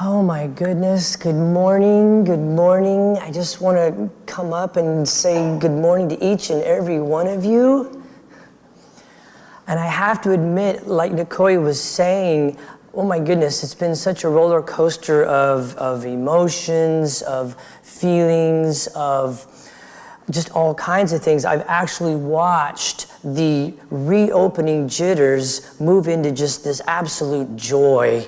Oh my goodness, good morning, good morning. I just want to come up and say good morning to each and every one of you. And I have to admit, like Nikoi was saying, oh my goodness, it's been such a roller coaster of emotions, of feelings, of just all kinds of things. I've actually watched the reopening jitters move into just this absolute joy.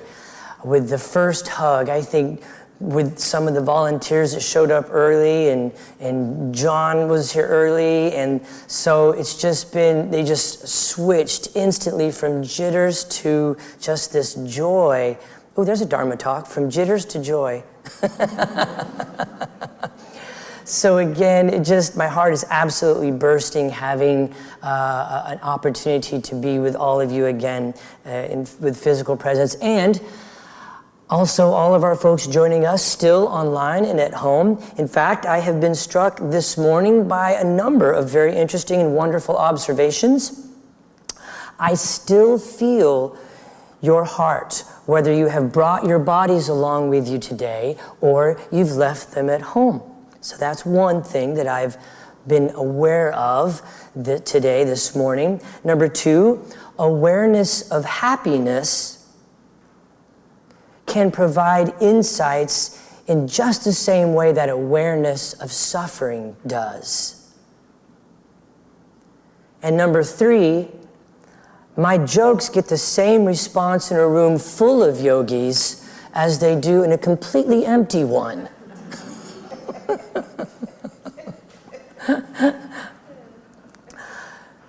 With the first hug, I think with some of the volunteers that showed up early and John was here early, and so it's just been, they just switched instantly from jitters to just this joy. Oh, there's a Dharma Talk, from jitters to joy. So again, my heart is absolutely bursting having an opportunity to be with all of you again with physical presence, and also, all of our folks joining us still online and at home. In fact, I have been struck this morning by a number of very interesting and wonderful observations. I still feel your heart, whether you have brought your bodies along with you today or you've left them at home. So that's one thing that I've been aware of today, this morning. Number two, awareness of happiness can provide insights in just the same way that awareness of suffering does. And number three, my jokes get the same response in a room full of yogis as they do in a completely empty one.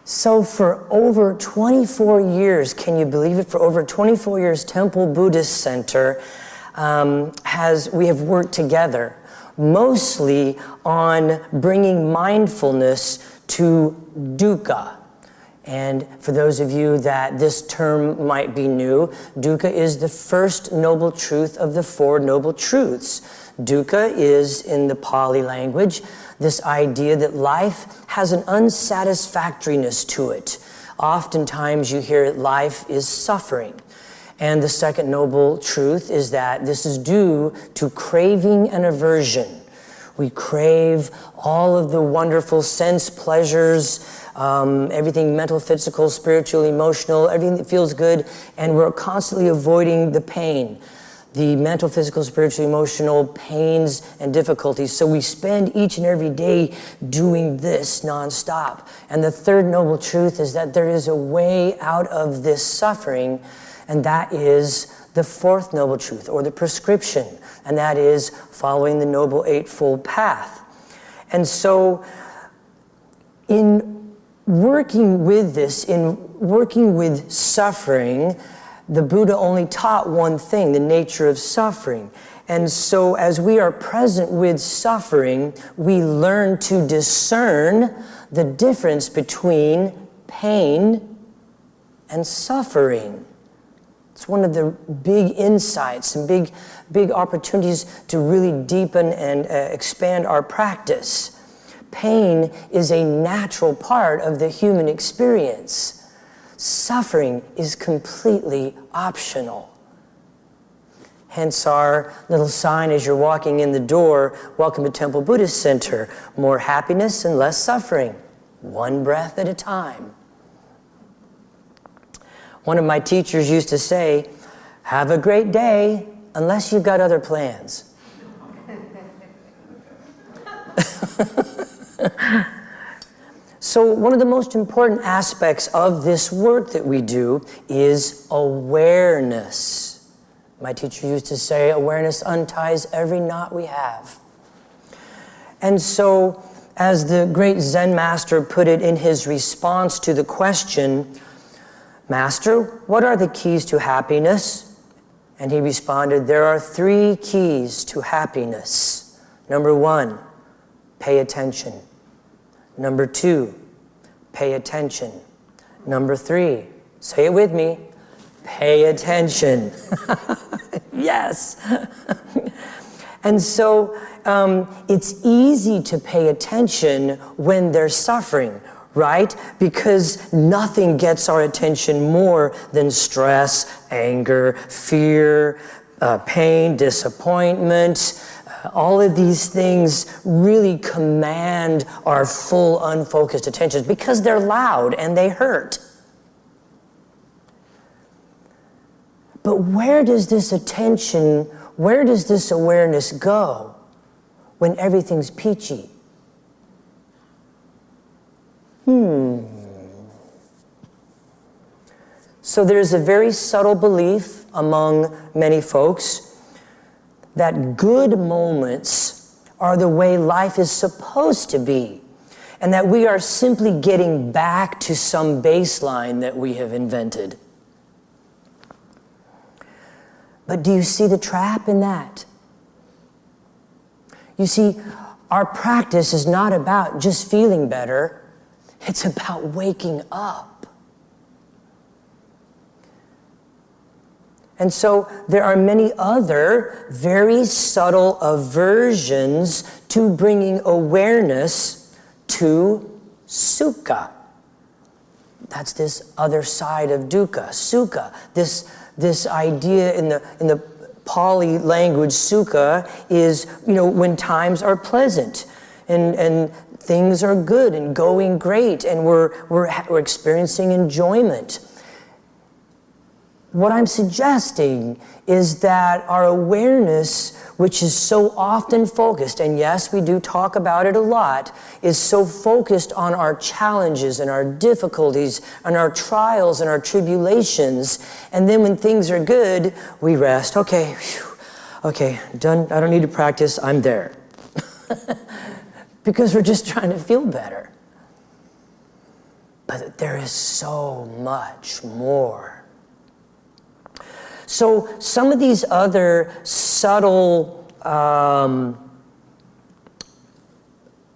So for over 24 years, can you believe it? For over 24 years, Temple Buddhist Center we have worked together, mostly on bringing mindfulness to dukkha. And for those of you that this term might be new, dukkha is the first noble truth of the Four Noble Truths. Dukkha is, in the Pali language, this idea that life has an unsatisfactoriness to it. Oftentimes you hear life is suffering. And the second noble truth is that this is due to craving and aversion. We crave all of the wonderful sense pleasures, everything mental, physical, spiritual, emotional, everything that feels good, and we're constantly avoiding the pain. The mental, physical, spiritual, emotional pains and difficulties. So we spend each and every day doing this nonstop. And the third noble truth is that there is a way out of this suffering, and that is the fourth noble truth, or the prescription, and that is following the Noble Eightfold Path. And so in working with this, in working with suffering, the Buddha only taught one thing, the nature of suffering. And so as we are present with suffering, we learn to discern the difference between pain and suffering. It's one of the big insights and big opportunities to really deepen and expand our practice. Pain is a natural part of the human experience. Suffering is completely optional. Hence our little sign as you're walking in the door, welcome to Temple Buddhist Center, more happiness and less suffering, one breath at a time. One of my teachers used to say, have a great day unless you've got other plans. So one of the most important aspects of this work that we do is awareness. My teacher used to say, awareness unties every knot we have. And so, as the great Zen master put it in his response to the question, Master, what are the keys to happiness? And he responded, there are 3 keys to happiness. Number 1, pay attention. Number 2, pay attention. Number 3, say it with me, pay attention. Yes. And so it's easy to pay attention when there's suffering, right? Because nothing gets our attention more than stress, anger, fear, pain, disappointment, all of these things really command our full, unfocused attention because they're loud and they hurt. But where does this attention, where does this awareness go when everything's peachy? So there's a very subtle belief among many folks that good moments are the way life is supposed to be, and that we are simply getting back to some baseline that we have invented. But do you see the trap in that? You see, our practice is not about just feeling better, it's about waking up. And so there are many other very subtle aversions to bringing awareness to Sukha. That's this other side of dukkha, Sukha. This idea in the Pali language, Sukha, is, when times are pleasant and things are good and going great and we're experiencing enjoyment. What I'm suggesting is that our awareness, which is so often focused, and yes, we do talk about it a lot, is so focused on our challenges and our difficulties and our trials and our tribulations. And then when things are good, we rest. Okay, done. I don't need to practice. I'm there. Because we're just trying to feel better. But there is so much more. So some of these other subtle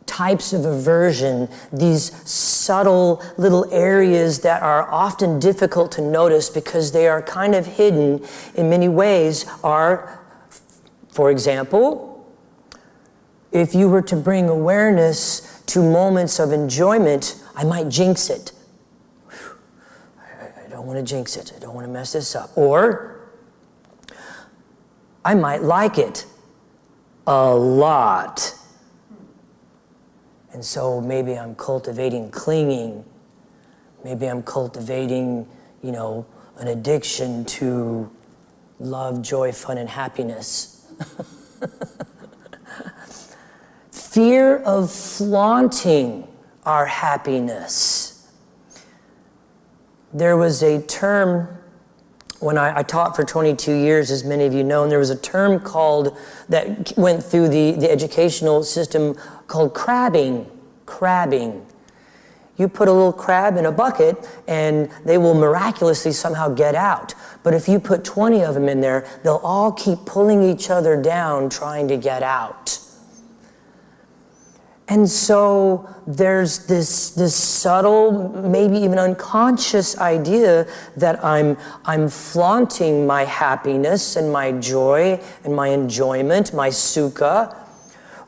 types of aversion, these subtle little areas that are often difficult to notice because they are kind of hidden in many ways are, for example, if you were to bring awareness to moments of enjoyment, I might jinx it. I don't want to jinx it. I don't want to mess this up. Or I might like it a lot. And so maybe I'm cultivating clinging. Maybe I'm cultivating, an addiction to love, joy, fun, and happiness. Fear of flaunting our happiness. There was a term when I taught for 22 years, as many of you know, and there was a term that went through the educational system called crabbing. Crabbing. You put a little crab in a bucket and they will miraculously somehow get out. But if you put 20 of them in there, they'll all keep pulling each other down trying to get out. And so there's this subtle, maybe even unconscious idea that I'm flaunting my happiness and my joy and my enjoyment, my sukha,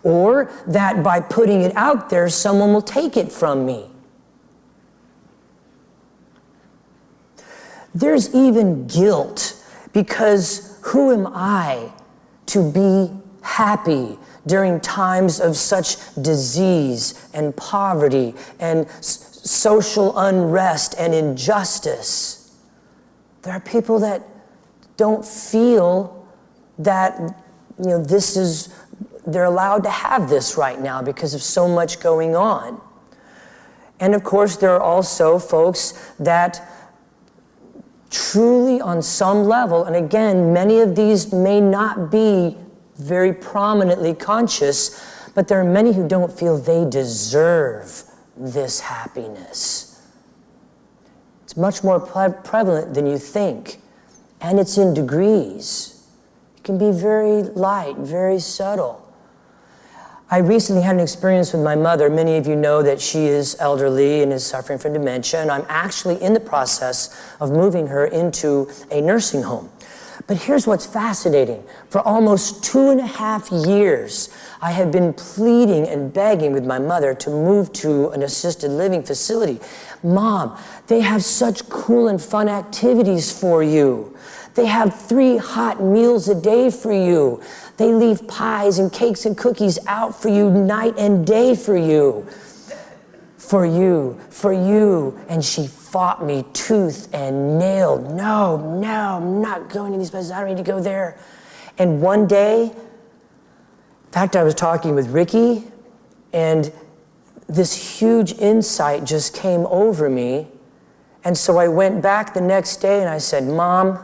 or that by putting it out there, someone will take it from me. There's even guilt, because who am I to be happy during times of such disease and poverty and social unrest and injustice? There are people that don't feel that, they're allowed to have this right now because of so much going on. And of course, there are also folks that truly on some level, and again, many of these may not be very prominently conscious, but there are many who don't feel they deserve this happiness. It's much more prevalent than you think, and it's in degrees. It can be very light, very subtle. I recently had an experience with my mother. Many of you know that she is elderly and is suffering from dementia, and I'm actually in the process of moving her into a nursing home. But here's what's fascinating. For almost 2.5 years, I had been pleading and begging with my mother to move to an assisted living facility. Mom, they have such cool and fun activities for you. They have 3 hot meals a day for you. They leave pies and cakes and cookies out for you night and day for you. For you, for you. And she fought me tooth and nail. No, I'm not going to these places. I don't need to go there. And one day, in fact, I was talking with Ricky, and this huge insight just came over me. And so I went back the next day and I said, Mom,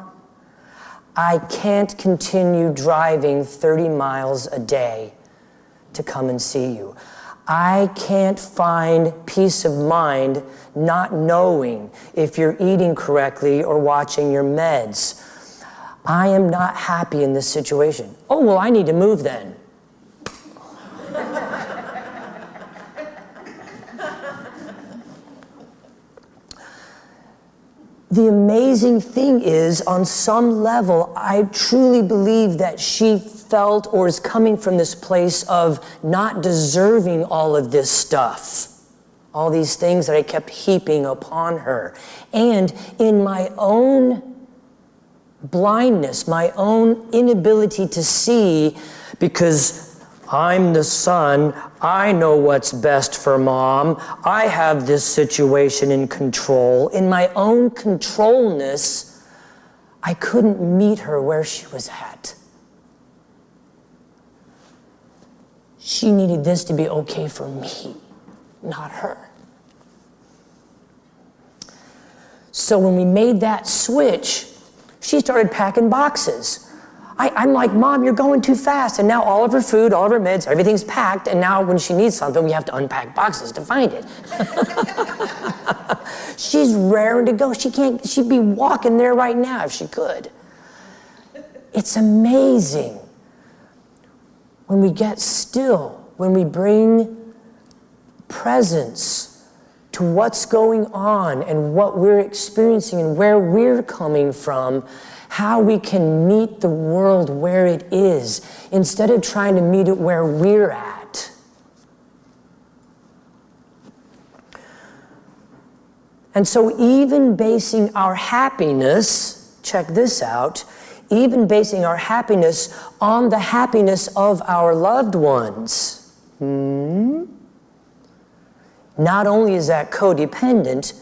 I can't continue driving 30 miles a day to come and see you. I can't find peace of mind not knowing if you're eating correctly or watching your meds. I am not happy in this situation. Oh, well, I need to move then. The amazing thing is, on some level, I truly believe that she felt or is coming from this place of not deserving all of this stuff, all these things that I kept heaping upon her. And in my own blindness, my own inability to see, because I'm the son, I know what's best for Mom, I have this situation in control. In my own controlness, I couldn't meet her where she was at. She needed this to be okay for me, not her. So when we made that switch, she started packing boxes. I'm like, Mom, you're going too fast. And now all of her food, all of her meds, everything's packed. And now when she needs something, we have to unpack boxes to find it. She's raring to go. She'd be walking there right now if she could. It's amazing when we get still, when we bring presence to what's going on and what we're experiencing and where we're coming from, how we can meet the world where it is instead of trying to meet it where we're at. And so even basing our happiness, check this out, even basing our happiness on the happiness of our loved ones, not only is that codependent,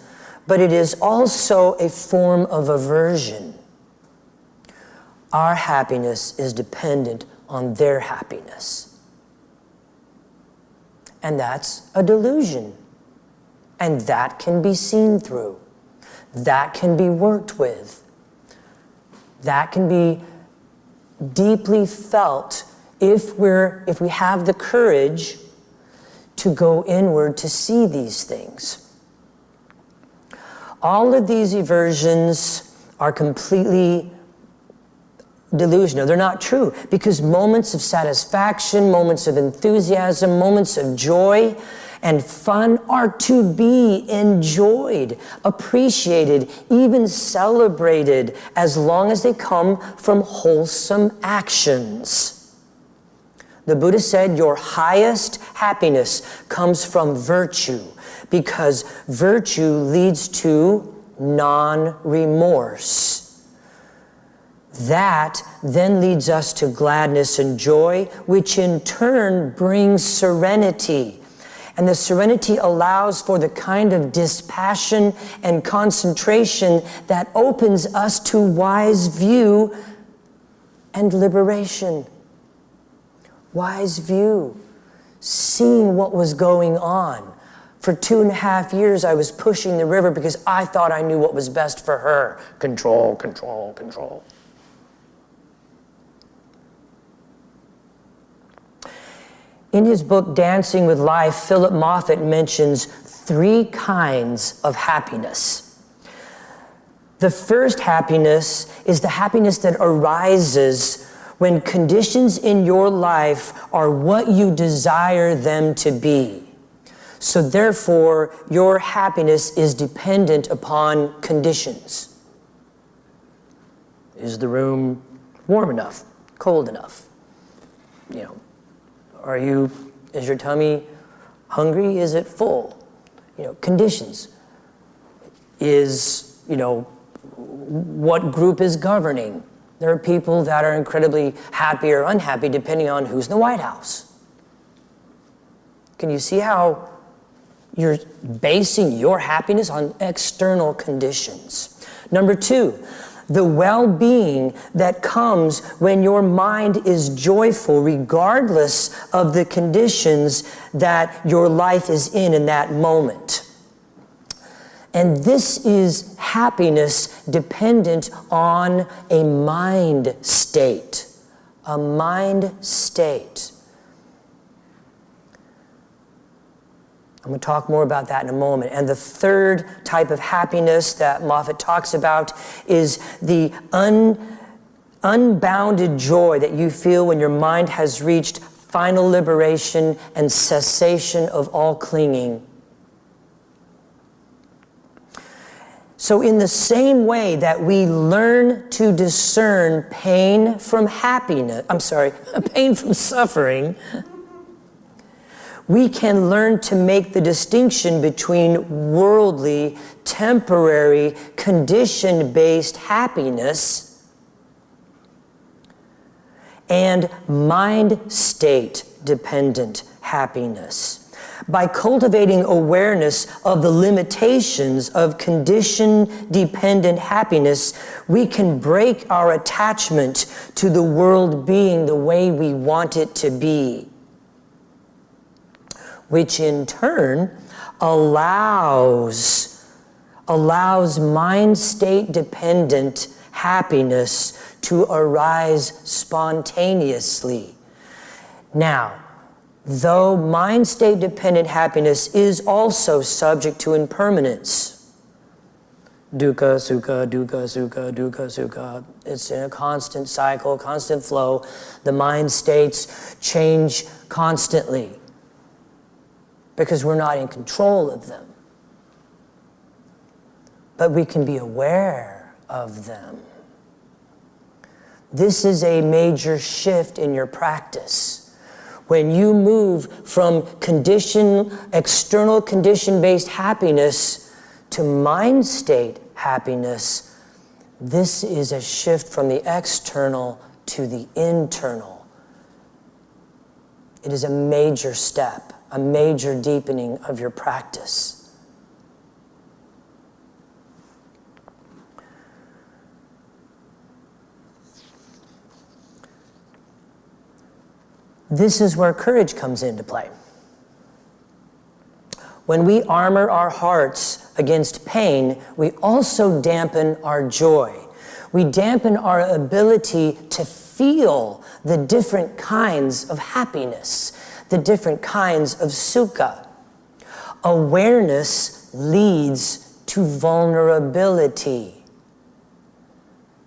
but it is also a form of aversion. Our happiness is dependent on their happiness. And that's a delusion. And that can be seen through. That can be worked with. That can be deeply felt if we have the courage to go inward to see these things. All of these aversions are completely delusional. They're not true, because moments of satisfaction, moments of enthusiasm, moments of joy and fun are to be enjoyed, appreciated, even celebrated, as long as they come from wholesome actions. The Buddha said your highest happiness comes from virtue, because virtue leads to non-remorse. That then leads us to gladness and joy, which in turn brings serenity. And the serenity allows for the kind of dispassion and concentration that opens us to wise view and liberation. Wise view, seeing what was going on. For 2.5 years, I was pushing the river because I thought I knew what was best for her. Control, control, control. In his book, Dancing with Life, Philip Moffat mentions 3 kinds of happiness. The first happiness is the happiness that arises when conditions in your life are what you desire them to be. So therefore, your happiness is dependent upon conditions. Is the room Warm enough, cold enough. You know, is your tummy hungry? Is it full? You know, conditions. Is, you know, what group is governing? There are people that are incredibly happy or unhappy depending on who's in the White House. Can you see how you're basing your happiness on external conditions? Number 2, the well-being that comes when your mind is joyful regardless of the conditions that your life is in that moment. And this is happiness dependent on a mind state. A mind state. I'm going to talk more about that in a moment. And the third type of happiness that Moffat talks about is the unbounded joy that you feel when your mind has reached final liberation and cessation of all clinging. So in the same way that we learn to discern pain from pain from suffering, we can learn to make the distinction between worldly, temporary, condition-based happiness and mind state-dependent happiness. By cultivating awareness of the limitations of condition-dependent happiness, we can break our attachment to the world being the way we want it to be, which in turn allows mind state-dependent happiness to arise spontaneously. Now, though mind state-dependent happiness is also subject to impermanence. Dukkha, sukha, dukkha, sukha, dukkha, sukha. It's in a constant cycle, constant flow. The mind states change constantly because we're not in control of them. But we can be aware of them. This is a major shift in your practice. When you move from external condition-based happiness to mind state happiness, this is a shift from the external to the internal. It is a major step, a major deepening of your practice. This is where courage comes into play. When we armor our hearts against pain, we also dampen our joy. We dampen our ability to feel the different kinds of happiness, the different kinds of sukha. Awareness leads to vulnerability.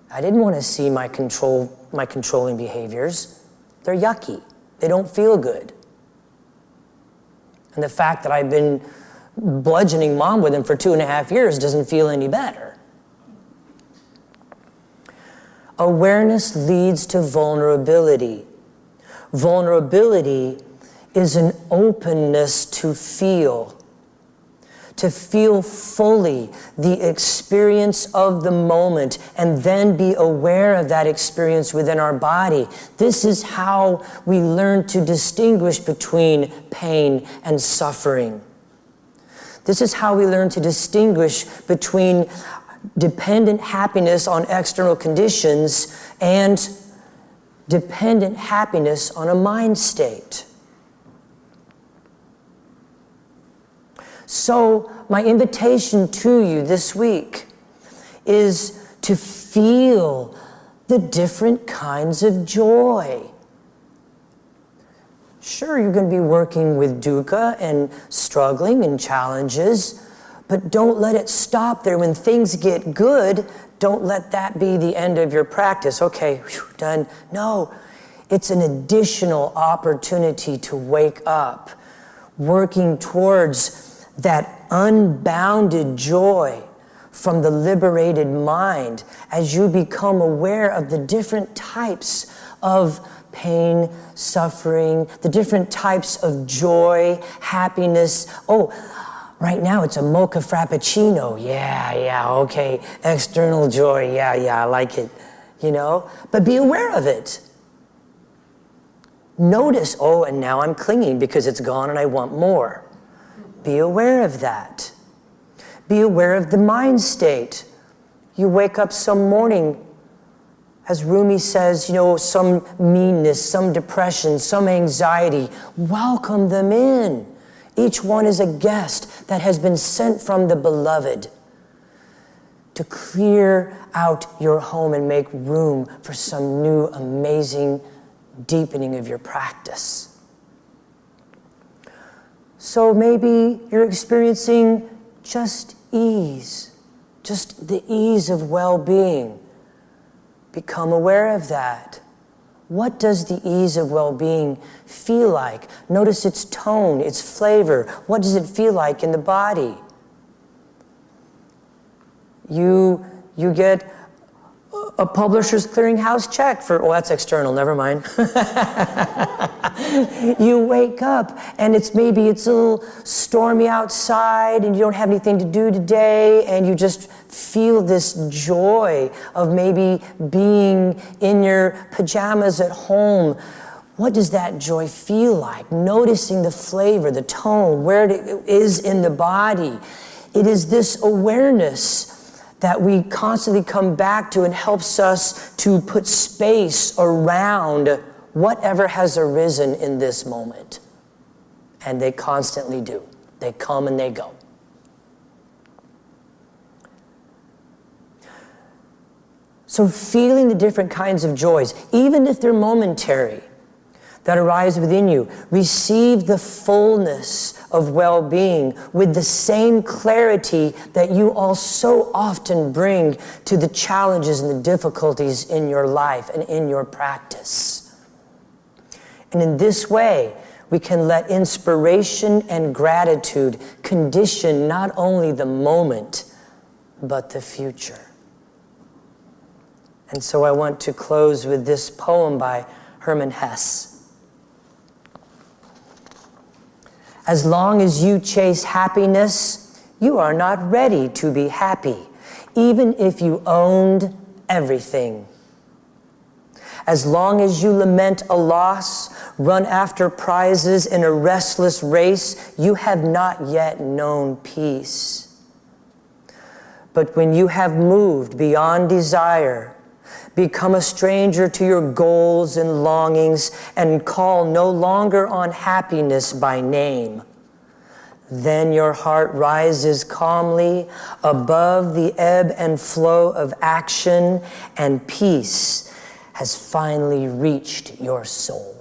I didn't want to see my controlling behaviors. They're yucky. They don't feel good. And the fact that I've been bludgeoning mom with him for 2.5 years doesn't feel any better. Awareness leads to vulnerability. Vulnerability is an openness to feel fully the experience of the moment and then be aware of that experience within our body. This is how we learn to distinguish between pain and suffering. This is how we learn to distinguish between dependent happiness on external conditions and dependent happiness on a mind state. So my invitation to you this week is to feel the different kinds of joy. Sure, you're going to be working with dukkha and struggling and challenges, but don't let it stop there. When things get good, don't let that be the end of your practice. Okay, done. No, it's an additional opportunity to wake up, working towards that unbounded joy from the liberated mind as you become aware of the different types of pain, suffering, the different types of joy, happiness. Oh, right now it's a mocha frappuccino. Yeah, okay. External joy, yeah, I like it, you know? But be aware of it. Notice, oh, and now I'm clinging because it's gone and I want more. Be aware of that. Be aware of the mind state. You wake up some morning, as Rumi says, you know, some meanness, some depression, some anxiety. Welcome them in. Each one is a guest that has been sent from the beloved to clear out your home and make room for some new amazing deepening of your practice. So maybe you're experiencing just ease, just the ease of well-being. Become aware of that. What does the ease of well-being feel like? Notice its tone, its flavor. What does it feel like in the body? You get a Publishers Clearinghouse check for, oh, that's external, never mind. You wake up and maybe it's a little stormy outside and you don't have anything to do today and you just feel this joy of maybe being in your pajamas at home. What does that joy feel like? Noticing the flavor, the tone, where it is in the body. It is this awareness that we constantly come back to and helps us to put space around whatever has arisen in this moment. And they constantly do. They come and they go. So feeling the different kinds of joys, even if they're momentary, that arise within you, receive the fullness of well-being with the same clarity that you all so often bring to the challenges and the difficulties in your life and in your practice. And in this way, we can let inspiration and gratitude condition not only the moment, but the future. And so I want to close with this poem by Hermann Hesse. As long as you chase happiness, you are not ready to be happy, even if you owned everything. As long as you lament a loss, run after prizes in a restless race, you have not yet known peace. But when you have moved beyond desire, become a stranger to your goals and longings, and call no longer on happiness by name, then your heart rises calmly above the ebb and flow of action, and peace has finally reached your soul.